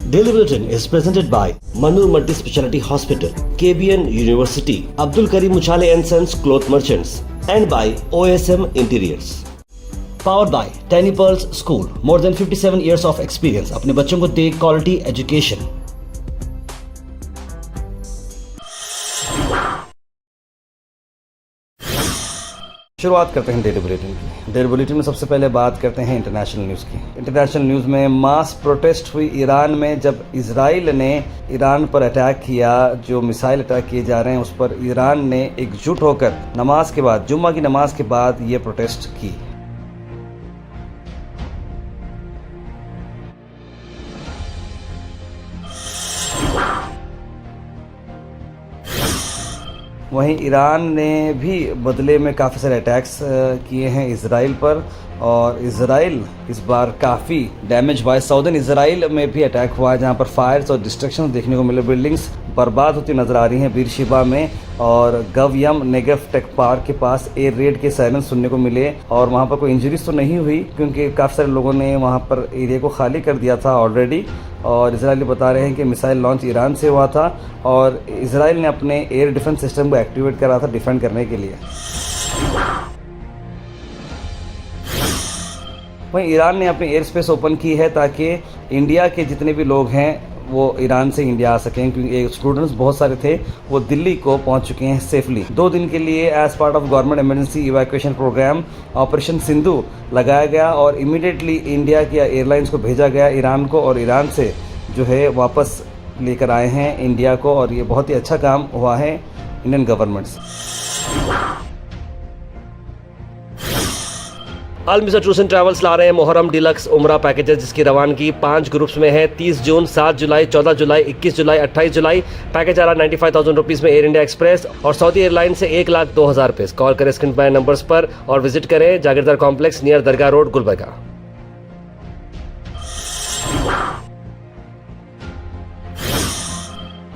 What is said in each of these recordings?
Daily Bulletin is presented by Manur Multi Speciality Hospital, KBN University, Abdul Karim Uchale and Sons Cloth Merchants, and by OSM Interiors. Powered by Tiny Pearls School, more than 57 years of experience. अपने बच्चों को दे quality education. शुरुआत करते हैं daily bulletin की। Daily bulletin में सबसे पहले बात करते हैं इंटरनेशनल न्यूज़ की। इंटरनेशनल न्यूज़ में मास प्रोटेस्ट हुई ईरान में, जब इजराइल ने ईरान पर अटैक किया। जो मिसाइल अटैक किए जा रहे हैं उस पर ईरान ने एकजुट होकर नमाज के बाद, जुम्मा की नमाज के बाद ये प्रोटेस्ट की। वहीं ईरान ने भी बदले में काफ़ी सारे अटैक्स किए हैं इजराइल पर, और इजराइल इस बार काफ़ी डैमेज हुआ है। साउदर्न इजराइल में भी अटैक हुआ है, जहां पर फायर्स और डिस्ट्रक्शन देखने को मिले। बिल्डिंग्स बर्बाद होती नज़र आ रही हैं बीरशिबा में, और गवयम नेगेव टेक पार्क के पास एयर रेड के सायरन सुनने को मिले। और वहां पर कोई इंजरीज तो नहीं हुई, क्योंकि काफ़ी सारे लोगों ने वहां पर एरिया को खाली कर दिया था ऑलरेडी। और इजराइली बता रहे हैं कि मिसाइल लॉन्च ईरान से हुआ था, और इजराइल ने अपने एयर डिफेंस सिस्टम को एक्टिवेट करा था डिफेंड करने के लिए। वहीं ईरान ने अपनी एयर स्पेस ओपन की है ताकि इंडिया के जितने भी लोग हैं वो ईरान से इंडिया आ सकें, क्योंकि स्टूडेंट्स बहुत सारे थे वो दिल्ली को पहुंच चुके हैं सेफली। 2 दिन के लिए as part of government emergency evacuation programme operation Sindhu लगाया गया, और इमीडिएटली इंडिया की एयरलाइंस को भेजा गया ईरान को, और ईरान से जो है वापस लेकर आए हैं इंडिया को। और ये बहुत ही अच्छा काम हुआ है इंडियन गवर्नमेंट से। अलमिसा टूर्स एंड ट्रैवल्स ला रहे हैं मुहर्रम डिलक्स उम्रा पैकेजेस, जिसकी रवानगी 5 ग्रुप्स में है। 30 जून, 7 जुलाई, 14 जुलाई, 21 जुलाई, 28 जुलाई। पैकेज आ रहा 95,000 रुपीज़ में एयर इंडिया एक्सप्रेस और सऊदी एयरलाइन से 1,02,000 रुपये। कॉल करें स्क्रीन पर नंबर्स पर और विजिट करें Jagirdar complex near Dargah road, Gulbarga.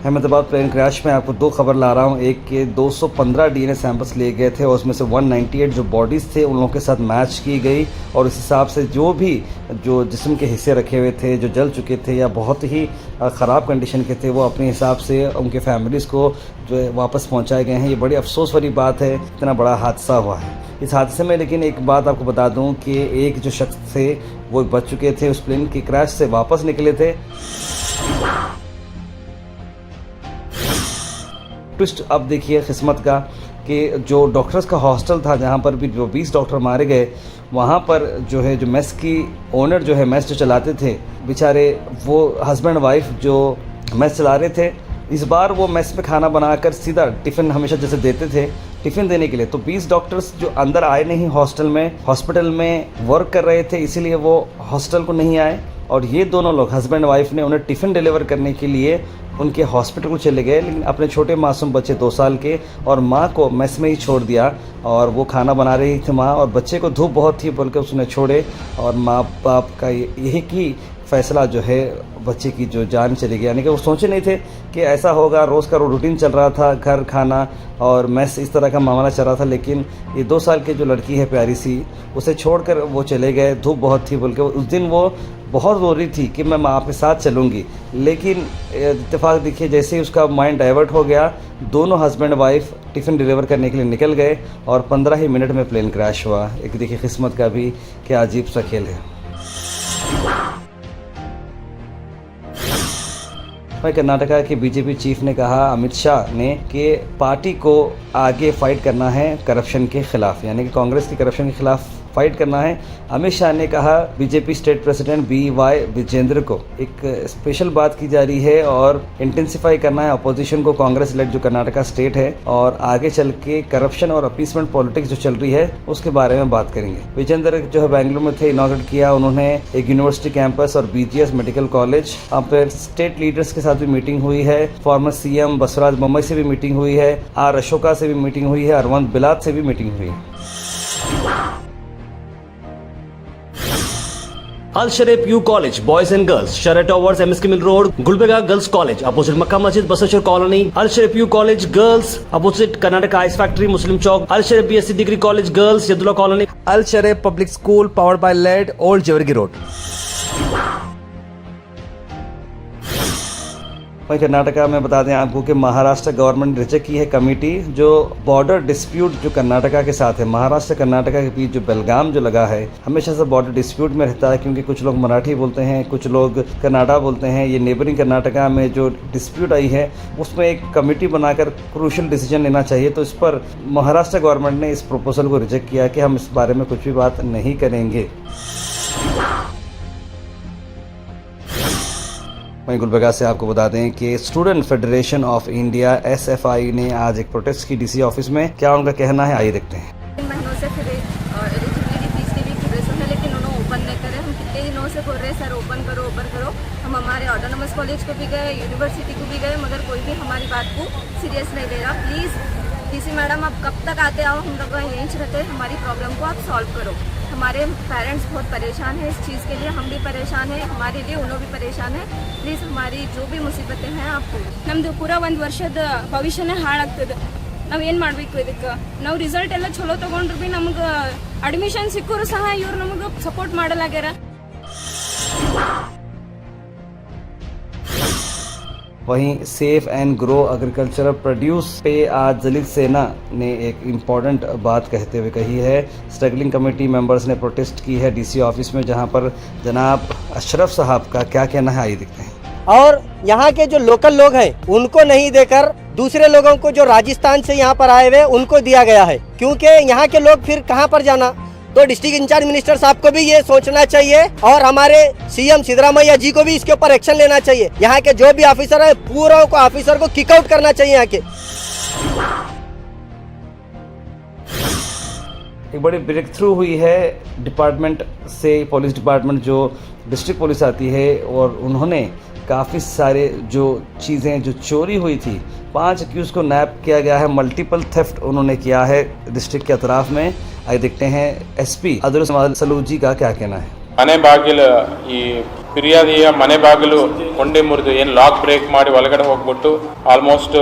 Ahmedabad plane crash में आपको 2 खबर ला रहा हूँ। एक के 215 डीएनए सैंपल्स लिए गए थे, और उसमें से 198 जो बॉडीज़ थे उन लोगों के साथ मैच की गई, और इस हिसाब से जो जिस्म के हिस्से रखे हुए थे, जो जल चुके थे या बहुत ही ख़राब कंडीशन के थे, वो अपने हिसाब से उनके फैमिलीज़ को जो है वापस पहुँचाए गए हैं। ये बड़ी अफसोस वाली बात है, इतना बड़ा हादसा हुआ है इस हादसे में। लेकिन एक बात आपको बता दूँ कि एक जो शख्स थे वो बच चुके थे, उस प्लेन की क्रैश से वापस निकले थे। ट्विस्ट अब देखिए किस्मत का, कि जो डॉक्टर्स का हॉस्टल था जहाँ पर भी जो 20 डॉक्टर मारे गए, वहाँ पर जो है जो मेस की ओनर जो है मेस जो चलाते थे बेचारे, वो हस्बैंड वाइफ जो मेस चला रहे थे, इस बार वो मेस में खाना बनाकर सीधा टिफ़िन हमेशा जैसे देते थे टिफ़िन देने के लिए, तो 20 डॉक्टर्स जो अंदर आए नहीं हॉस्पिटल में वर्क कर रहे थे, इसीलिए वो हॉस्टल को नहीं आए। और ये दोनों लोग हस्बैंड वाइफ ने उन्हें टिफ़िन डिलीवर करने के लिए उनके हॉस्पिटल को चले गए, लेकिन अपने छोटे मासूम बच्चे 2 साल के और माँ को मेस में ही छोड़ दिया। और वो खाना बना रही थी माँ, और बच्चे को धूप बहुत थी बोलकर उसने छोड़े, और माँ बाप का यही की फ़ैसला जो है बच्चे की जो जान चली गई। यानी कि वो सोचे नहीं थे कि ऐसा होगा। रोज़ का रूटीन चल रहा था, घर खाना और मेस इस तरह का मामला चल रहा था, लेकिन ये 2 साल की जो लड़की है प्यारी सी, उसे छोड़कर वो चले गए। धूप बहुत थी बोल के उस दिन वो बहुत रो रही थी कि मैं आपके साथ चलूँगी, लेकिन इत्तेफाक देखिए जैसे ही उसका माइंड डाइवर्ट हो गया, दोनों हस्बैंड वाइफ टिफ़िन डिलीवर करने के लिए निकल गए, और 15 ही मिनट में प्लेन क्रैश हुआ। एक देखिए किस्मत का भी क्या अजीब सा खेल है। वहीं कर्नाटका के बीजेपी चीफ ने कहा, अमित शाह ने, कि पार्टी को आगे फाइट करना है करप्शन के खिलाफ, यानी कि कांग्रेस की करप्शन के खिलाफ फाइट करना है। अमित शाह ने कहा BJP state president BY Vijendra को। एक स्पेशल बात की जा रही है और इंटेंसिफाई करना है अपोजिशन को, कांग्रेस लेड जो कर्नाटका स्टेट है, और आगे चल के करप्शन और अपीसमेंट पॉलिटिक्स जो चल रही है उसके बारे में बात करेंगे। विजेंद्र जो है बेंगलुरु में थे, इनॉग्रेट किया उन्होंने एक यूनिवर्सिटी कैंपस और BGS मेडिकल कॉलेज। अब फिर स्टेट लीडर्स के साथ भी मीटिंग हुई है, फॉर्मर CM बसवराज बोम्मई से भी मीटिंग हुई है, R अशोका से भी मीटिंग हुई है, अरविंद बिलात से भी मीटिंग हुई है। Al Sharif U College, Boys and Girls, Sharia Towers, MSK Mill Road, Gulbarga Girls College, opposite Makkah Masjid, Basashar Colony. Al Sharif U College, Girls, opposite Karnataka Ice Factory, Muslim Chowk. Al Sharif BSc Degree College, Girls, Yadullah Colony. Al Sharif Public School, powered by LED, Old Jawargi Road. वहीं कर्नाटका में बता दें आपको कि Maharashtra government ने reject की है committee जो बॉर्डर डिस्प्यूट जो कर्नाटका के साथ है। महाराष्ट्र कर्नाटका के बीच जो बेलगाम जो लगा है हमेशा से बॉर्डर डिस्प्यूट में रहता है, क्योंकि कुछ लोग मराठी बोलते हैं, कुछ लोग कन्नाडा बोलते हैं। ये नेबरिंग कर्नाटका में जो डिस्प्यूट आई है उसमें एक कमेटी बनाकर क्रूशियल डिसीजन लेना चाहिए। तो इस पर महाराष्ट्र गवर्नमेंट ने इस प्रपोजल को रिजेक्ट किया कि हम इस बारे में कुछ भी बात नहीं करेंगे। वहीं गुलबर्गा से आपको बता दें कि student federation of India SFI ने आज एक प्रोटेस्ट की DC ऑफिस में। क्या उनका कहना है, आइए देखते हैं। 3 महीनों से फिर एलिजिबिलिटी फीस की भी प्रिपरेशन है, लेकिन उन्होंने ओपन नहीं करे। हम कितने दिनों से बोल रहे हैं सर ओपन करो ओपन करो। हम हमारे ऑटोनोमस कॉलेज को भी गए, यूनिवर्सिटी को भी गए, मगर कोई भी हमारी बात को सीरियस नहीं ले रहा। प्लीज़ DC मैडम आप कब तक आते आओ, हम लोग यहीं रहते हैं, हमारी प्रॉब्लम को आप सॉल्व करो। हमारे पेरेंट्स बहुत परेशान हैं इस चीज़ के लिए, हम भी परेशान हैं, हमारे लिए उन्होंने भी परेशान है। प्लीज़ हमारी जो भी मुसीबतें हैं आपको ನಮ್ಮದು ಪೂರಾ ಒಂದು ವರ್ಷದ ಭವಿಷ್ಯನೇ ಹಾಳಾಗ್ತದೆ. ನಾವು ಏನು ಮಾಡಬೇಕು ಇದಕ್ಕೆ? ನಾವು ರಿಸಲ್ಟ್ ಎಲ್ಲ ಚಲೋ ತಗೊಂಡ್ರು ಬಿ ನಮಗೆ ಅಡ್ಮಿಷನ್ ಸಿಕ್ಕರೂ ಸಹ ಇವ್ರು ನಮಗೆ ಸಪೋರ್ಟ್ ಮಾಡಲಾಗ್ಯಾರ. वहीं safe and grow agricultural produce पे आज दलित सेना ने एक इम्पॉर्टेंट बात कहते हुए कही है। स्ट्रगलिंग कमेटी मेंबर्स ने प्रोटेस्ट की है DC ऑफिस में, जहां पर जनाब अशरफ साहब का क्या कहना है, आइए देखते हैं। और यहाँ के जो लोकल लोग हैं उनको नहीं देकर दूसरे लोगों को जो राजस्थान से यहाँ पर आए हुए उनको दिया गया है, क्योंकि यहाँ के लोग फिर कहाँ पर जाना। तो डिस्ट्रिक्ट इंचार्ज मिनिस्टर साहब को भी ये सोचना चाहिए और हमारे CM सिद्धरामैया जी को भी इसके ऊपर एक्शन लेना चाहिए। यहाँ के जो भी ऑफिसर है पूरा को ऑफिसर को किक आउट करना चाहिए। यहाँ के एक बड़ी ब्रेक थ्रू हुई है डिपार्टमेंट से, पुलिस डिपार्टमेंट जो डिस्ट्रिक्ट पुलिस आती है, और उन्होंने काफ़ी सारे जो चीज़ें जो चोरी हुई थी 5 अक्यूज़ को नैप किया गया है। मल्टीपल थेफ्ट उन्होंने किया है डिस्ट्रिक्ट के अतराफ में। आइए देखते हैं SP अब्दुल सलूजी का क्या कहना है। ಮನೆ ಬಾಗಿಲು ಈ ಫಿರ್ಯಾದಿಯ ಮನೆ ಬಾಗಿಲು ಕೊಂಡೆ ಮುರಿದು ಏನು ಲಾಕ್ ಬ್ರೇಕ್ ಮಾಡಿ ಒಳಗಡೆ ಹೋಗ್ಬಿಟ್ಟು almost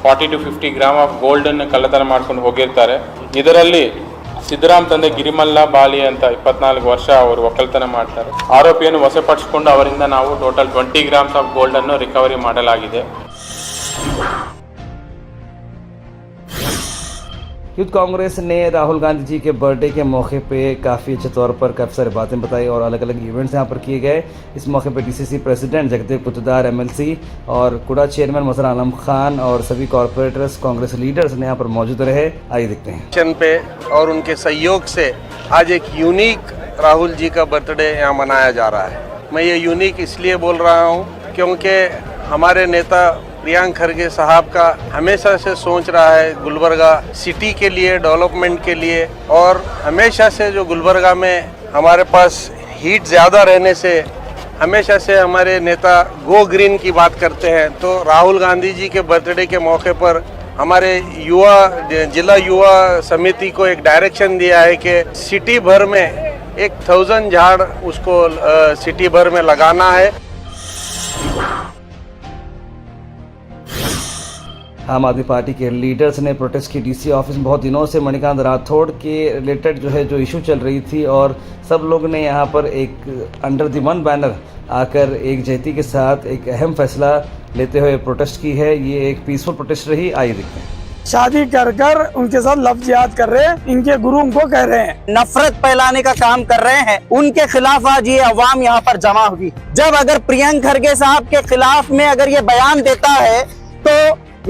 40 to 50 gram of gold ಅನ್ನು ಕಳ್ಳತನ ಮಾಡ್ಕೊಂಡು ಹೋಗಿರ್ತಾರೆ. ಇದರಲ್ಲಿ ಸಿದ್ದರಾಮ್ ತಂದೆ ಗಿರಿಮಲ್ಲ ಬಾಲಿ ಅಂತ 24 ವರ್ಷ ಅವರು ಒಕ್ಕಲ್ತನ ಮಾಡ್ತಾರೆ. ಆರೋಪಿಯನ್ನು ವಶಪಡಿಸಿಕೊಂಡು ಅವರಿಂದ ನಾವು ಟೋಟಲ್ 20 ಗ್ರಾಮ್ಸ್ ಆಫ್ ಗೋಲ್ಡ್ ಅನ್ನು ರಿಕವರಿ ಮಾಡಲಾಗಿದೆ. यूथ कांग्रेस ने राहुल गांधी जी के बर्थडे के मौके पे काफ़ी अच्छे तौर पर काफ़ी सारी बातें बताई और अलग अलग इवेंट्स यहाँ पर किए गए। इस मौके पे DCC प्रेसिडेंट जगदेव पुतदार MLC और कुड़ा चेयरमैन मसर आलम खान और सभी कॉरपोरेटर्स कांग्रेस लीडर्स ने यहाँ पर मौजूद रहे। आइए देखते हैं। पे और उनके सहयोग से आज एक यूनिक राहुल जी का बर्थडे यहाँ मनाया जा रहा है। मैं ये यूनिक इसलिए बोल रहा हूँ क्योंकि हमारे नेता प्रियंक खरगे साहब का हमेशा से सोच रहा है गुलबर्गा सिटी के लिए, डेवलपमेंट के लिए, और हमेशा से जो गुलबर्गा में हमारे पास हीट ज़्यादा रहने से हमेशा से हमारे नेता गो ग्रीन की बात करते हैं। तो राहुल गांधी जी के बर्थडे के मौके पर हमारे जिला युवा समिति को एक डायरेक्शन दिया है कि सिटी भर में 1000 झाड़ उसको सिटी भर में लगाना है। आम आदमी पार्टी के लीडर्स ने प्रोटेस्ट की DC ऑफिस में बहुत दिनों से मणिकांत राठौड़ के रिलेटेड जो है जो इशू चल रही थी, और सब लोग ने यहाँ पर एक अंडर द वन बैनर आकर एक जहती के साथ एक अहम फैसला लेते हुए प्रोटेस्ट की है। ये एक पीसफुल प्रोटेस्ट रही। आइए देखते हैं। शादी कर कर उनके साथ लफ्ज याद कर रहे हैं, इनके गुरु उनको कह रहे हैं, नफरत फैलाने का काम कर रहे हैं। उनके खिलाफ आज ये अवाम यहाँ पर जमा हुई। जब अगर प्रियंक खरगे साहब के खिलाफ में अगर ये बयान देता है तो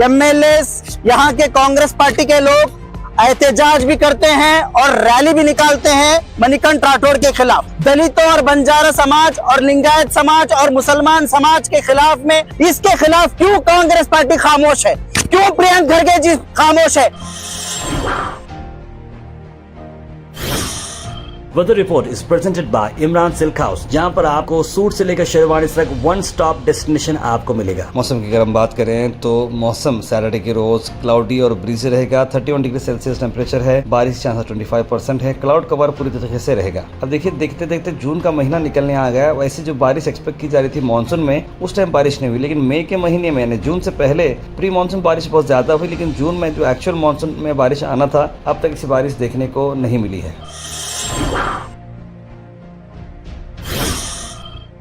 MLAs यहाँ के कांग्रेस पार्टी के लोग एहतजाज भी करते हैं और रैली भी निकालते हैं मणिकांत राठौड़ के खिलाफ। दलितों और बंजारा समाज और लिंगायत समाज और मुसलमान समाज के खिलाफ में, इसके खिलाफ क्यों कांग्रेस पार्टी खामोश है? क्यों प्रियंक खरगे जी खामोश है? Weather report is presented by Imran silk house, जहां पर आपको सूट से लेकर शेरवानी तक वन स्टॉप डेस्टिनेशन आपको मिलेगा। मौसम की अगर हम बात करें तो मौसम सैटरडे के रोज क्लाउडी और ब्रीजी रहेगा। 31 डिग्री सेल्सियस टेम्परेचर है। बारिश की चांस 25% है। क्लाउड कवर पूरी तरीके से रहेगा। अब देखिए, देखते देखते जून का महीना निकलने आ गया। वैसे जो बारिश एक्सपेक्ट की जा रही थी मानसून में, उस टाइम बारिश नहीं हुई, लेकिन मई के महीने में यानी जून से पहले प्री मानसून बारिश बहुत ज्यादा हुई, लेकिन जून में जो एक्चुअल मानसून में बारिश आना था, अब तक इसी बारिश देखने को नहीं मिली है।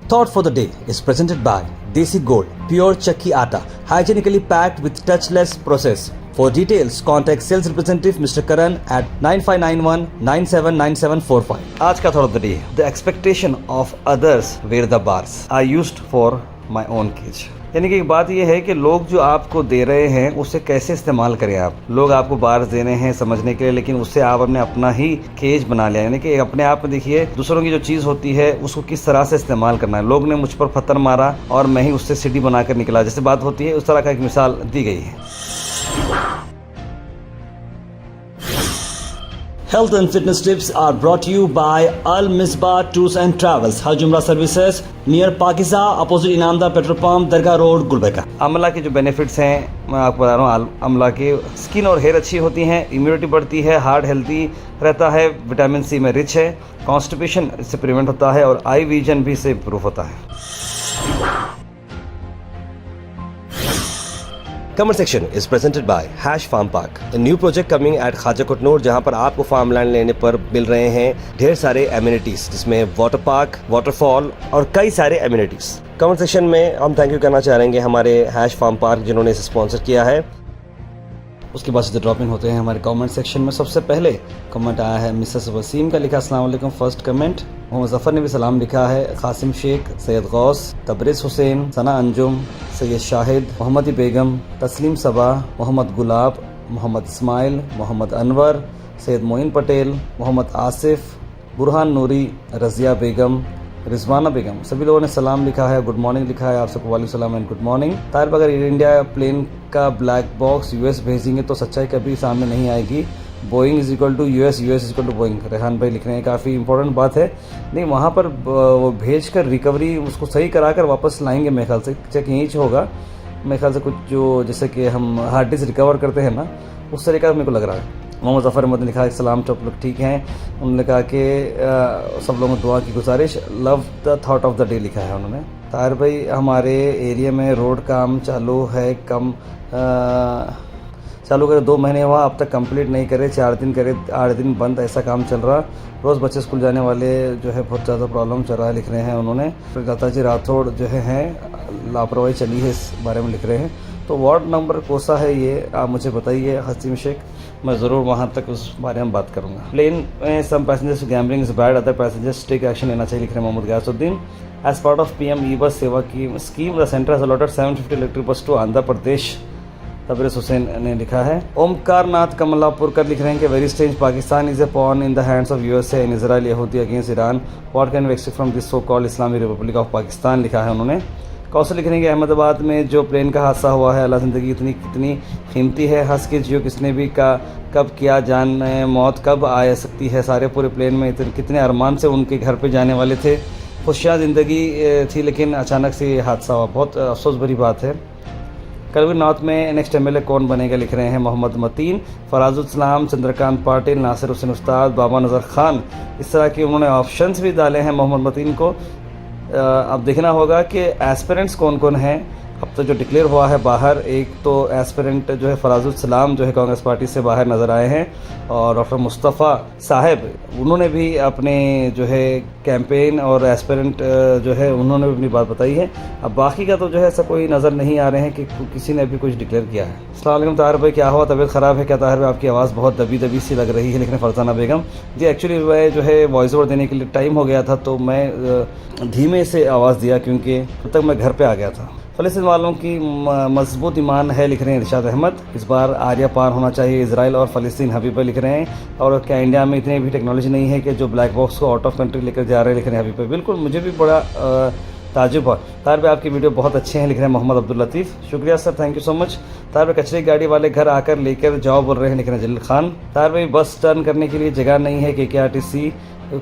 Thought for the day is presented by Desi Gold, pure chakki atta, hygienically packed with touchless process. For details, contact sales representative Mr. Karan at 9591979745. आज का thought of the day, the expectation of others were the bars I used for my own cage. यानी कि एक बात यह है कि लोग जो आपको दे रहे हैं उसे कैसे इस्तेमाल करें आप। लोग आपको बार्स दे रहे हैं समझने के लिए, लेकिन उससे आपने अपना ही केज बना लिया। यानी कि अपने आप में देखिए दूसरों की जो चीज़ होती है उसको किस तरह से इस्तेमाल करना है। लोग ने मुझ पर पत्थर मारा और मैं ही उससे सीढ़ी बनाकर निकला, जैसे बात होती है उस तरह का एक मिसाल दी गई है। Health and fitness tips are brought to you by Al Misbah Tours and Travels, Hajj Umrah Services, near Pakistan, opposite Inamdar Petrol Pump, Dargah Road, Gulbarga। अमला के जो बेनिफिट्स हैं मैं आपको बता रहा हूँ। अमला की स्किन और हेयर अच्छी होती हैं, इम्यूनिटी बढ़ती है, हार्ट हेल्दी रहता है, विटामिन सी में रिच है, कॉन्स्टिपेशन इससे प्रिवेंट होता है और आई विजन भी इससे इम्प्रूव होता है। Comment section is presented by hash farm park, a new project coming at Khwaja Kotnur, जहां पर आपको फार्म लैंड लेने पर मिल रहे हैं ढेर सारे एमिनिटीज, जिसमें वाटर पार्क, वाटरफॉल और कई सारे एमिनिटीज। कमेंट सेक्शन में हम थैंक यू करना चाहेंगे हमारे हैश फार्म पार्क जिन्होंने इसे स्पॉन्सर किया है। उसके बाद से ड्रॉप इन होते हैं हमारे कमेंट सेक्शन में। सबसे पहले कमेंट आया है मिसेस वसीम का, लिखा अस्सलाम वालेकुम। फर्स्ट कमेंट मोहम्मद ज़फ़र ने भी सलाम लिखा है। कासिम शेख, सैयद गौस, तबरेज़ हुसैन, सना अंजुम, सैयद शाहिद, मोहम्मदी बेगम, तस्लीम सबा, मोहम्मद गुलाब, मोहम्मद इस्माइल, मोहम्मद अनवर, सैयद मोइन पटेल, मोहम्मद आसिफ, बुरहान नूरी, रज़िया बेगम, रिजवाना बेगम, सभी लोगों ने सलाम लिखा है, गुड मॉर्निंग लिखा है। आप सबको वालेकुम सलाम एंड गुड मॉर्निंग। तार अगर एयर इंडिया प्लेन का ब्लैक बॉक्स यूएस भेजेंगे तो सच्चाई कभी सामने नहीं आएगी। Boeing is equal to US, US is equal to Boeing. Rehan भाई लिख रहे हैं, काफ़ी इंपॉर्टेंट बात है। नहीं, वहाँ पर वो भेज कर रिकवरी उसको सही करा कर वापस लाएंगे मेरे ख्याल से। चेक यहीं से होगा मेरे ख्याल से, कुछ जो जैसे कि हम हार्ड डिस्क रिकवर करते हैं ना, उस तरीका मेरे को लग रहा है। मोहम्मद ज़फ़र अहमद ने लिखा सलाम, तो आप लोग ठीक हैं। उन्होंने कहा कि सब लोगों को दुआ की गुजारिश, love the thought of the day लिखा है उन्होंने। ताहिर भाई, हमारे एरिया में रोड काम चालू है, चालू करे 2 महीने हुआ, अब तक कंप्लीट नहीं करे, 4 दिन करे, 8 दिन बंद, ऐसा काम चल रहा। रोज़ बच्चे स्कूल जाने वाले जो है बहुत ज़्यादा प्रॉब्लम चल रहा है, लिख रहे हैं उन्होंने। फिर दाता जी राठौड़ जो है लापरवाही चली है इस बारे में लिख रहे हैं। तो वार्ड नंबर कौन सा है ये आप मुझे बताइए हसीम शेख, मैं ज़रूर वहाँ तक उस बारे में बात करूँगा। प्लेन में some passengers gambling is bad, other passengers take action लेना चाहिए, लिख रहे हैं Mohammad Ghayasuddin. As part of PM e bus Sewa की scheme the centre has allotted 750 electric bus to Andhra Pradesh, Tabrez Hussain ने लिखा है। ओमकार नाथ कमलापुरकर लिख रहे हैं कि very strange, Pakistan is a pawn in the hands of USA and Israel यहूदी against Iran, what can we expect from this so called Islamic Republic of Pakistan, लिखा है उन्होंने। कौशल लिख रहे हैं कि अहमदाबाद में जो प्लेन का हादसा हुआ है, अल्लाह ज़िंदगी कितनी कीमती है, हंस के जियो किसने भी का कब किया, जान मौत कब आ सकती है। सारे पूरे प्लेन में कितने अरमान से उनके घर पे जाने वाले थे, खुशियाँ ज़िंदगी थी, लेकिन अचानक से ये हादसा हुआ, बहुत अफसोस भरी बात है। करगिल नॉर्थ में नेक्स्ट एमएलए कौन बनेगा, लिख रहे हैं मोहम्मद मतीन, फराजुल इस्लाम, चंद्रकांत पाटिल, नासिर हुसैन उस्ताद, बाबा नज़र खान, इस तरह के उन्होंने ऑप्शंस भी डाले हैं मोहम्मद मतीन को। अब देखना होगा कि एस्पिरेंट्स कौन कौन हैं। अब तो जो डिक्लेयर हुआ है बाहर, एक तो एस्पिरेंट जो है फराजुल सलाम जो है कांग्रेस पार्टी से बाहर नज़र आए हैं, और डॉक्टर मुस्तफ़ा साहब उन्होंने भी अपने जो है कैंपेन और एस्पिरेंट जो है उन्होंने भी अपनी बात बताई है। अब बाकी का तो जो है ऐसा कोई नज़र नहीं आ रहे हैं कि किसी ने भी कुछ डिक्लेयर किया है। अस्सलाम वालेकुम ताहिर भाई, क्या हुआ, तबीयत ख़राब है क्या ताहिर भाई? आपकी आवाज़ बहुत दबी दबी सी लग रही है, लिखने फरजाना बेगम जी। एक्चुअली मैं जो है वॉइस ओवर देने के लिए टाइम हो गया था, तो मैं धीमे से आवाज़ दिया क्योंकि तब तक मैं घर पर आ गया था। फ़लस्तीन वालों की मजबूत ईमान है, लिख रहे हैं इरशाद अहमद। इस बार आर्या पार होना चाहिए इजराइल और फ़लस्तीन, हबीब लिख रहे हैं। और क्या इंडिया में इतनी भी टेक्नोलॉजी नहीं है कि जो ब्लैक बॉक्स को आउट ऑफ कंट्री लेकर जा रहे हैं, लिख रहे हैं हबीब। बिल्कुल, मुझे भी बड़ा ताजुब है। तार पे आपकी वीडियो बहुत अच्छे हैं, लिख रहे हैं मोहम्मद अब्दुल लतीफ़, शुक्रिया sir, thank you so much. तार पे कचरे की गाड़ी वाले घर आकर लेकर जाओ बोल रहे हैं, लिख रहे हैं जलील खान। तार पे बस टर्न करने के लिए जगह नहीं है, KKRTC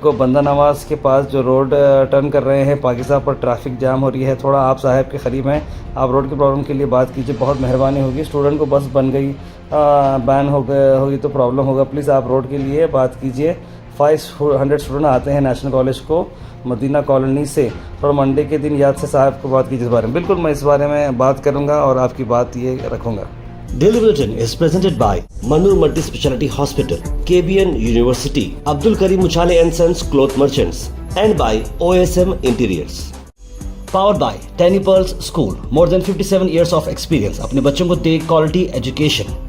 को बंदा नवाज के पास जो रोड टर्न कर रहे हैं, पाकिस्तान पर ट्रैफिक जाम हो रही है। थोड़ा आप साहब के करीब हैं, आप रोड की प्रॉब्लम के लिए बात कीजिए, बहुत मेहरबानी होगी। स्टूडेंट को बस बन गई, बैन होगी तो प्रॉब्लम होगा, प्लीज़ आप रोड के लिए बात कीजिए। 500 स्टूडेंट आते हैं नेशनल कॉलेज को मदीना कॉलोनी से, थोड़ा मंडे के दिन याद से साहब को बात कीजिए इस बारे में। बिल्कुल, मैं इस बारे में बात करूँगा और आपकी बात ये रखूँगा। Daily Bulletin is presented by Manur Multi Speciality Hospital, KBN University, Abdul Karim Uchale and Sons Cloth Merchants, and by OSM Interiors. Powered by Tiny Pearls School, more than 57 years of experience. अपने बच्चों को दे quality education.